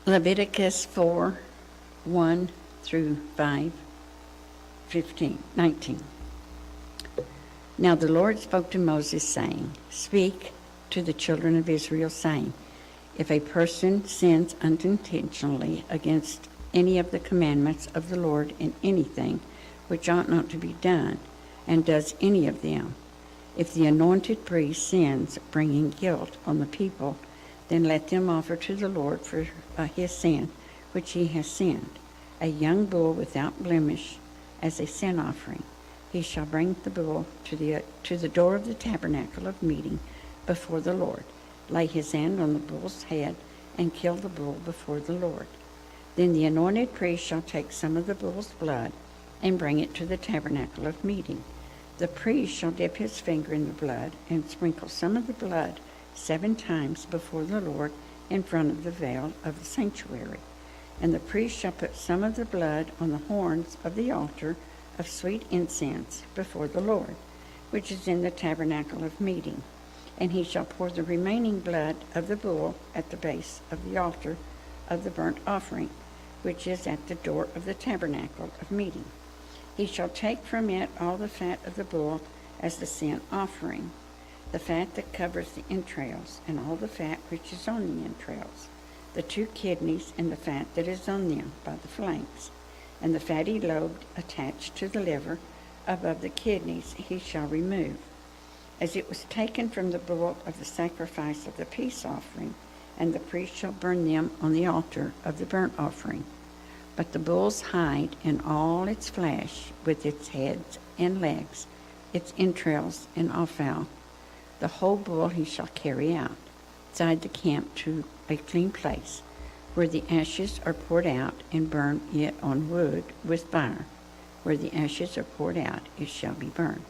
Leviticus 4, 1 through 5, 19. Now the Lord spoke to Moses, saying, Speak to the children of Israel, saying, If a person sins unintentionally against any of the commandments of the Lord in anything which ought not to be done, and does any of them, if the anointed priest sins, bringing guilt on the people, then let them offer to the Lord for his sin which he has sinned, a young bull without blemish as a sin offering. He shall bring the bull to the door of the tabernacle of meeting before the Lord, lay his hand on the bull's head, and kill the bull before the Lord. Then the anointed priest shall take some of the bull's blood and bring it to the tabernacle of meeting. The priest shall dip his finger in the blood and sprinkle some of the blood 7 times before the Lord in front of the veil of the sanctuary. And the priest shall put some of the blood on the horns of the altar of sweet incense before the Lord, which is in the tabernacle of meeting. And he shall pour the remaining blood of the bull at the base of the altar of the burnt offering, which is at the door of the tabernacle of meeting. He shall take from it all the fat of the bull as the sin offering, the fat that covers the entrails, and all the fat which is on the entrails, the 2 kidneys and the fat that is on them by the flanks, and the fatty lobe attached to the liver above the kidneys he shall remove, as it was taken from the bull of the sacrifice of the peace offering, and the priest shall burn them on the altar of the burnt offering. But the bull's hide and all its flesh, with its heads and legs, its entrails and offal, the whole bull he shall carry outside the camp to a clean place, where the ashes are poured out, and burn it on wood with fire. Where the ashes are poured out, it shall be burned.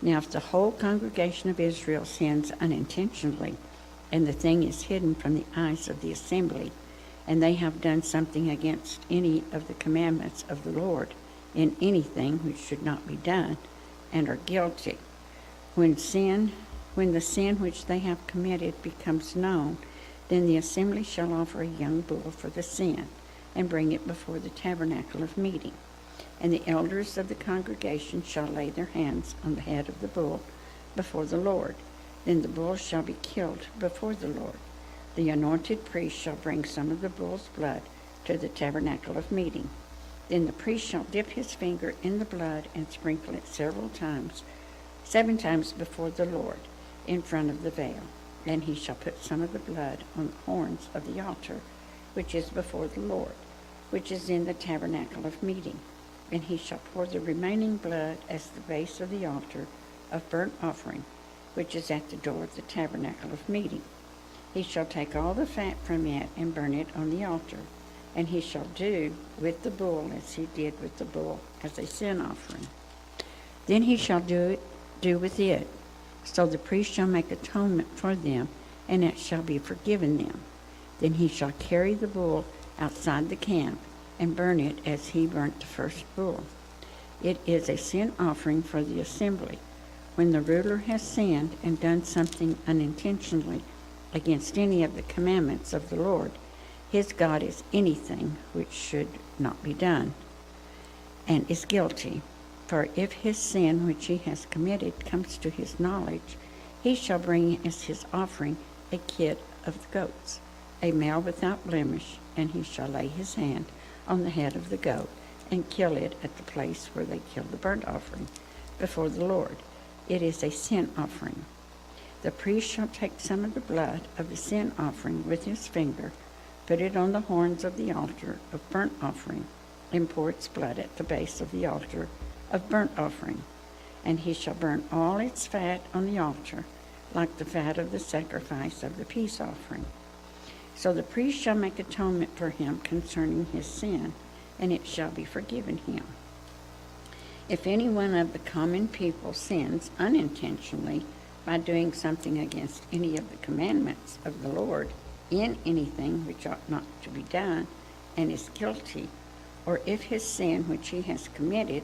Now if the whole congregation of Israel sins unintentionally, and the thing is hidden from the eyes of the assembly, and they have done something against any of the commandments of the Lord in anything which should not be done, and are guilty, when the sin which they have committed becomes known, then the assembly shall offer a young bull for the sin, and bring it before the tabernacle of meeting. And the elders of the congregation shall lay their hands on the head of the bull before the Lord. Then the bull shall be killed before the Lord. The anointed priest shall bring some of the bull's blood to the tabernacle of meeting. Then the priest shall dip his finger in the blood and sprinkle it 7 times before the Lord in front of the veil. And he shall put some of the blood on the horns of the altar, which is before the Lord, which is in the tabernacle of meeting. And he shall pour the remaining blood as the base of the altar of burnt offering, which is at the door of the tabernacle of meeting. He shall take all the fat from it and burn it on the altar. And he shall do with the bull as he did with the bull as a sin offering. Then he shall do with it. So the priest shall make atonement for them, and it shall be forgiven them. Then he shall carry the bull outside the camp, and burn it as he burnt the first bull. It is a sin offering for the assembly. When the ruler has sinned and done something unintentionally against any of the commandments of the Lord, his God is anything which should not be done, and is guilty. For if his sin which he has committed comes to his knowledge, he shall bring as his offering a kid of goats, a male without blemish, and he shall lay his hand on the head of the goat, and kill it at the place where they kill the burnt offering before the Lord. It is a sin offering. The priest shall take some of the blood of the sin offering with his finger, put it on the horns of the altar of burnt offering, and pour its blood at the base of the altar of burnt offering. And he shall burn all its fat on the altar, like the fat of the sacrifice of the peace offering. So the priest shall make atonement for him concerning his sin, and it shall be forgiven him. If any one of the common people sins unintentionally by doing something against any of the commandments of the Lord in anything which ought not to be done, and is guilty, or if his sin which he has committed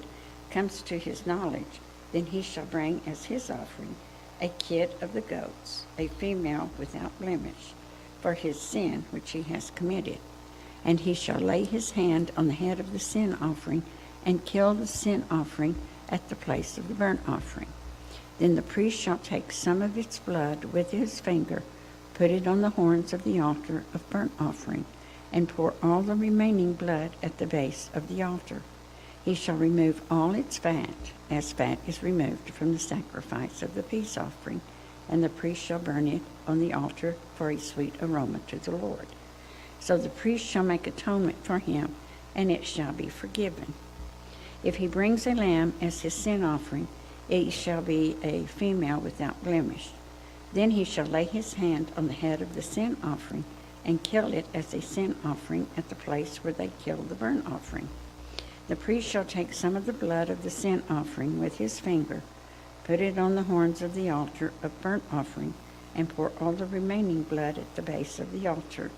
comes to his knowledge, then he shall bring as his offering a kid of the goats, a female without blemish, for his sin which he has committed. And he shall lay his hand on the head of the sin offering and kill the sin offering at the place of the burnt offering. Then the priest shall take some of its blood with his finger, put it on the horns of the altar of burnt offering, and pour all the remaining blood at the base of the altar. He shall remove all its fat, as fat is removed from the sacrifice of the peace offering, and the priest shall burn it on the altar for a sweet aroma to the Lord. So the priest shall make atonement for him, and it shall be forgiven. If he brings a lamb as his sin offering, it shall be a female without blemish. Then he shall lay his hand on the head of the sin offering and kill it as a sin offering at the place where they killed the burnt offering. The priest shall take some of the blood of the sin offering with his finger, put it on the horns of the altar of burnt offering, and pour all the remaining blood at the base of the altar.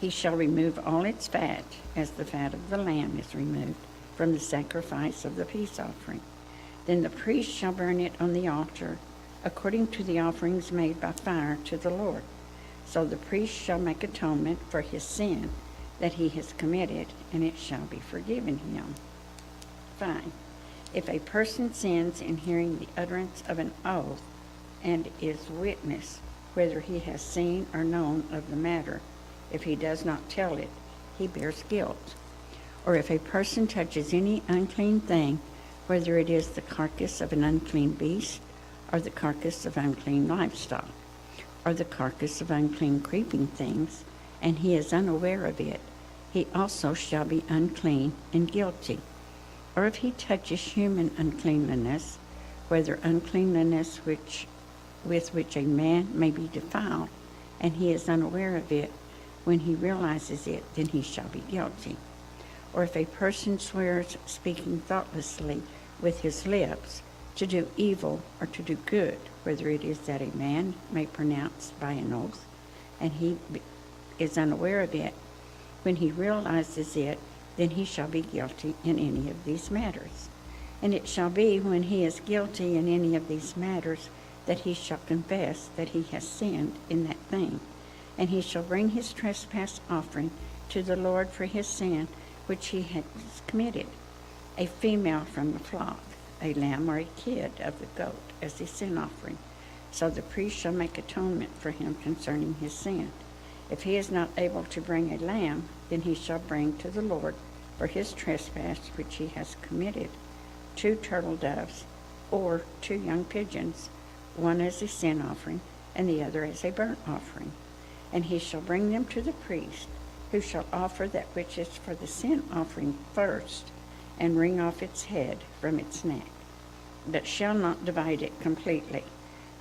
He shall remove all its fat, as the fat of the lamb is removed from the sacrifice of the peace offering. Then the priest shall burn it on the altar, according to the offerings made by fire to the Lord. So the priest shall make atonement for his sin that he has committed, and it shall be forgiven him. 5. If a person sins in hearing the utterance of an oath, and is witness, whether he has seen or known of the matter, if he does not tell it, he bears guilt. Or if a person touches any unclean thing, whether it is the carcass of an unclean beast, or the carcass of unclean livestock, or the carcass of unclean creeping things, and he is unaware of it, he also shall be unclean and guilty. Or if he touches human uncleanliness, whether uncleanliness with which a man may be defiled, and he is unaware of it, when he realizes it, then he shall be guilty. Or if a person swears speaking thoughtlessly with his lips, to do evil or to do good, whether it is that a man may pronounce by an oath, and he is unaware of it, when he realizes it, then he shall be guilty in any of these matters. And it shall be, when he is guilty in any of these matters, that he shall confess that he has sinned in that thing, and he shall bring his trespass offering to the Lord for his sin which he has committed, a female from the flock, a lamb or a kid of the goat as a sin offering. So the priest shall make atonement for him concerning his sin. If he is not able to bring a lamb, then he shall bring to the Lord for his trespass which he has committed 2 turtle doves or 2 young pigeons, one as a sin offering and the other as a burnt offering. And he shall bring them to the priest, who shall offer that which is for the sin offering first, and wring off its head from its neck, but shall not divide it completely.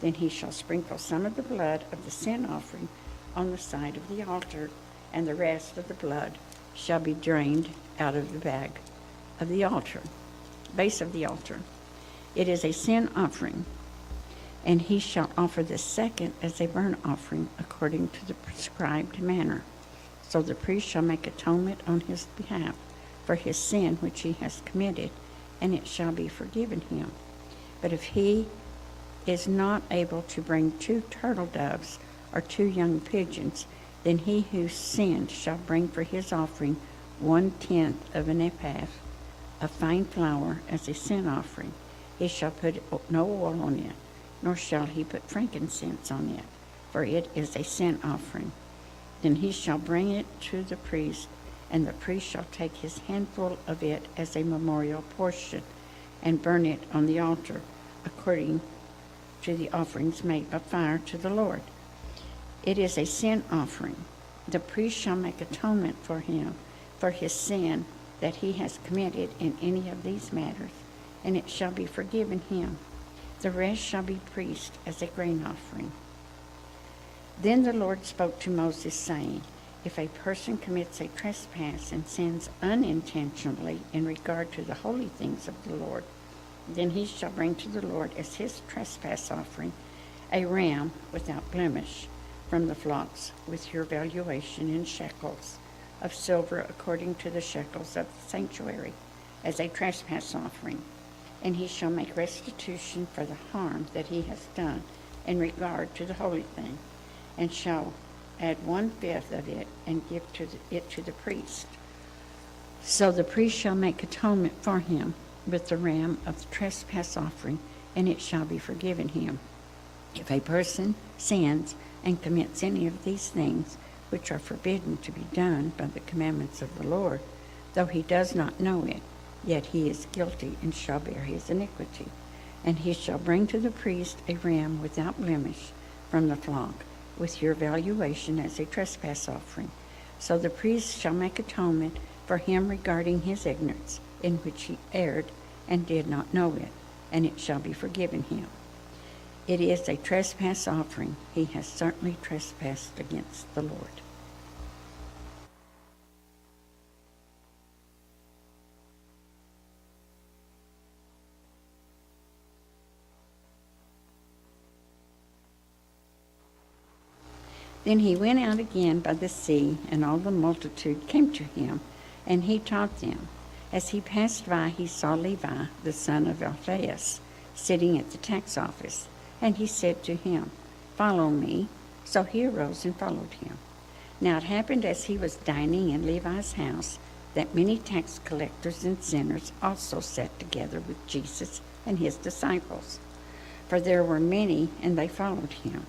Then he shall sprinkle some of the blood of the sin offering on the side of the altar, and the rest of the blood shall be drained out of the bag of the altar, base of the altar. It is a sin offering, and he shall offer the second as a burnt offering according to the prescribed manner. So the priest shall make atonement on his behalf for his sin which he has committed, and it shall be forgiven him. But if he is not able to bring 2 turtle doves or 2 young pigeons, then he who sinned shall bring for his offering 1/10 of an ephah of fine flour as a sin offering. He shall put no oil on it, nor shall he put frankincense on it, for it is a sin offering. Then he shall bring it to the priest, and the priest shall take his handful of it as a memorial portion, and burn it on the altar, according to the offerings made by fire to the Lord. It is a sin offering. The priest shall make atonement for him for his sin that he has committed in any of these matters, and it shall be forgiven him. The rest shall be priest as a grain offering. Then the Lord spoke to Moses, saying, If a person commits a trespass and sins unintentionally in regard to the holy things of the Lord, then he shall bring to the Lord as his trespass offering a ram without blemish from the flocks, with your valuation in shekels of silver according to the shekels of the sanctuary, as a trespass offering. And he shall make restitution for the harm that he has done in regard to the holy thing, and shall add 1/5 of it, and give it to the priest. So the priest shall make atonement for him with the ram of the trespass offering, and it shall be forgiven him. If a person sins and commits any of these things, which are forbidden to be done by the commandments of the Lord, though he does not know it, yet he is guilty and shall bear his iniquity. And he shall bring to the priest a ram without blemish from the flock, with your valuation as a trespass offering. So the priest shall make atonement for him regarding his ignorance, in which he erred and did not know it, and it shall be forgiven him. It is a trespass offering. He has certainly trespassed against the Lord. Then he went out again by the sea, and all the multitude came to him, and he taught them. As he passed by, he saw Levi, the son of Alphaeus, sitting at the tax office, and he said to him, "Follow me." So he arose and followed him. Now it happened as he was dining in Levi's house that many tax collectors and sinners also sat together with Jesus and his disciples. For there were many, and they followed him.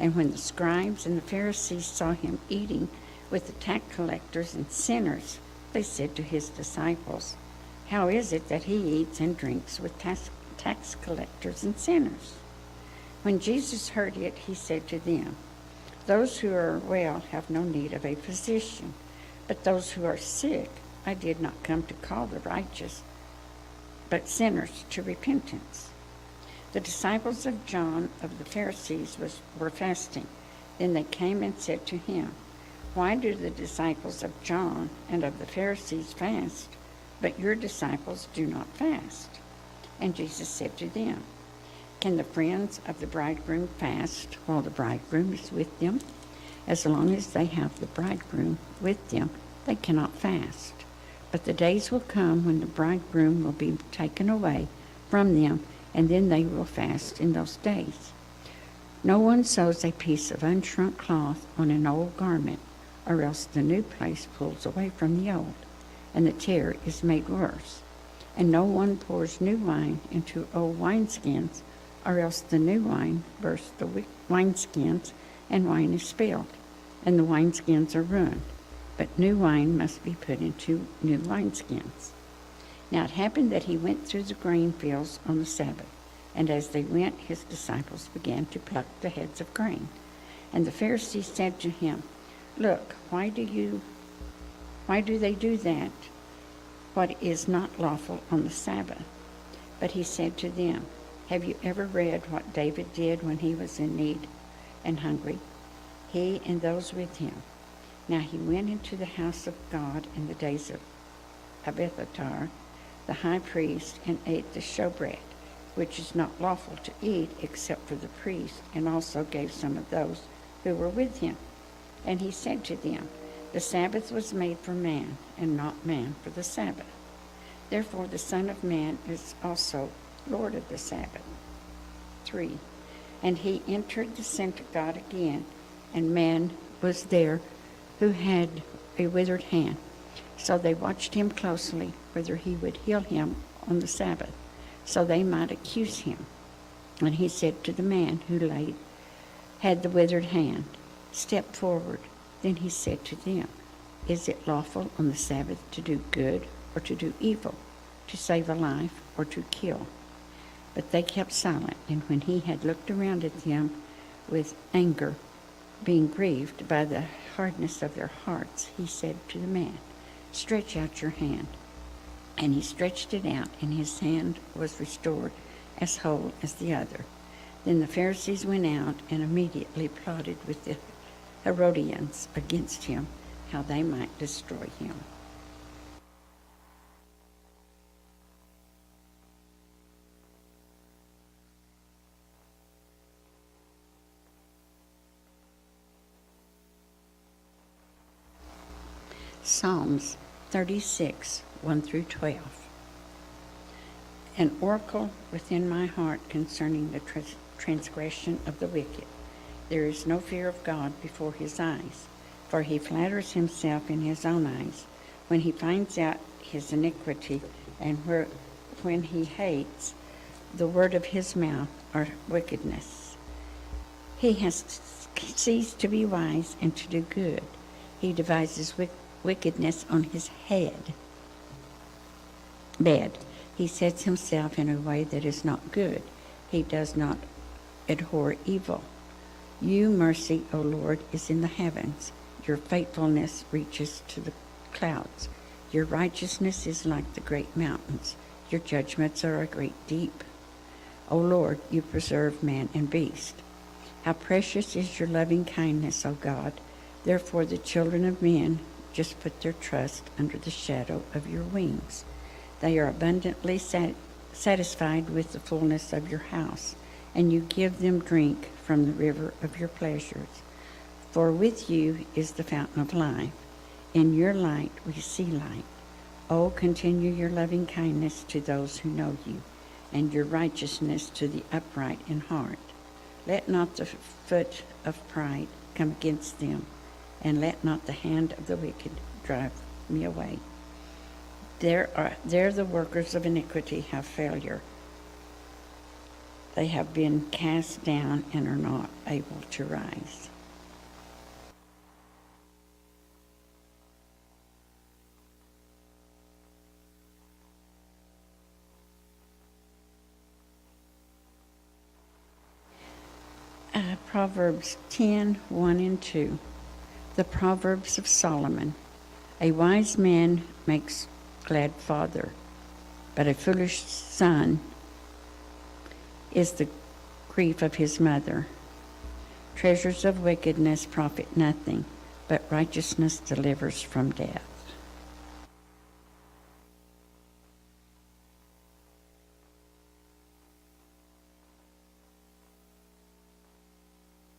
And when the scribes and the Pharisees saw him eating with the tax collectors and sinners, they said to his disciples, "How is it that he eats and drinks with tax collectors and sinners?" When Jesus heard it, he said to them, "Those who are well have no need of a physician, but those who are sick I did not come to call the righteous, but sinners to repentance." The disciples of John of the Pharisees were fasting. Then they came and said to him, "Why do the disciples of John and of the Pharisees fast, but your disciples do not fast?" And Jesus said to them, "Can the friends of the bridegroom fast while the bridegroom is with them? As long as they have the bridegroom with them, they cannot fast. But the days will come when the bridegroom will be taken away from them, and then they will fast in those days. No one sews a piece of unshrunk cloth on an old garment, or else the new place pulls away from the old, and the tear is made worse. And no one pours new wine into old wineskins, or else the new wine bursts the wineskins, and wine is spilled, and the wineskins are ruined. But new wine must be put into new wineskins." Now it happened that he went through the grain fields on the Sabbath, and as they went, his disciples began to pluck the heads of grain. And the Pharisees said to him, "Look, why do they do that, what is not lawful on the Sabbath?" But he said to them, "Have you ever read what David did when he was in need and hungry, he and those with him? Now he went into the house of God in the days of Abiathar, the high priest, and ate the showbread, which is not lawful to eat except for the priest, and also gave some of those who were with him. And he said to them, The Sabbath was made for man, and not man for the Sabbath. Therefore the Son of Man is also Lord of the Sabbath." 3. And he entered the synagogue again, and man was there who had a withered hand. So they watched him closely, whether he would heal him on the Sabbath, so they might accuse him. And he said to the man who had the withered hand, "Step forward." Then he said to them, "Is it lawful on the Sabbath to do good or to do evil, to save a life or to kill?" But they kept silent, and when he had looked around at them with anger, being grieved by the hardness of their hearts, he said to the man, "Stretch out your hand." And he stretched it out, and his hand was restored as whole as the other. Then the Pharisees went out and immediately plotted with the Herodians against him, how they might destroy him. Psalms 36, 1 through 12. An oracle within my heart concerning the transgression of the wicked. There is no fear of God before his eyes, for he flatters himself in his own eyes. When he finds out his iniquity, and when he hates the word of his mouth or wickedness, he has ceased to be wise and to do good. He devises wickedness on his bed. He sets himself in a way that is not good. He does not abhor evil. Your mercy, O Lord, is in the heavens. Your faithfulness reaches to the clouds. Your righteousness is like the great mountains. Your judgments are a great deep. O Lord, you preserve man and beast. How precious is your loving kindness, O God. Therefore the children of men just put their trust under the shadow of your wings. They are abundantly satisfied with the fullness of your house, and you give them drink from the river of your pleasures. For with you is the fountain of life. In your light we see light. Oh, continue your loving kindness to those who know you, and your righteousness to the upright in heart. Let not the foot of pride come against them, and let not the hand of the wicked drive me away. There the workers of iniquity have failure. They have been cast down and are not able to rise. Proverbs 10:1 and 2. The Proverbs of Solomon. A wise man makes glad father, but a foolish son is the grief of his mother. Treasures of wickedness profit nothing, but righteousness delivers from death.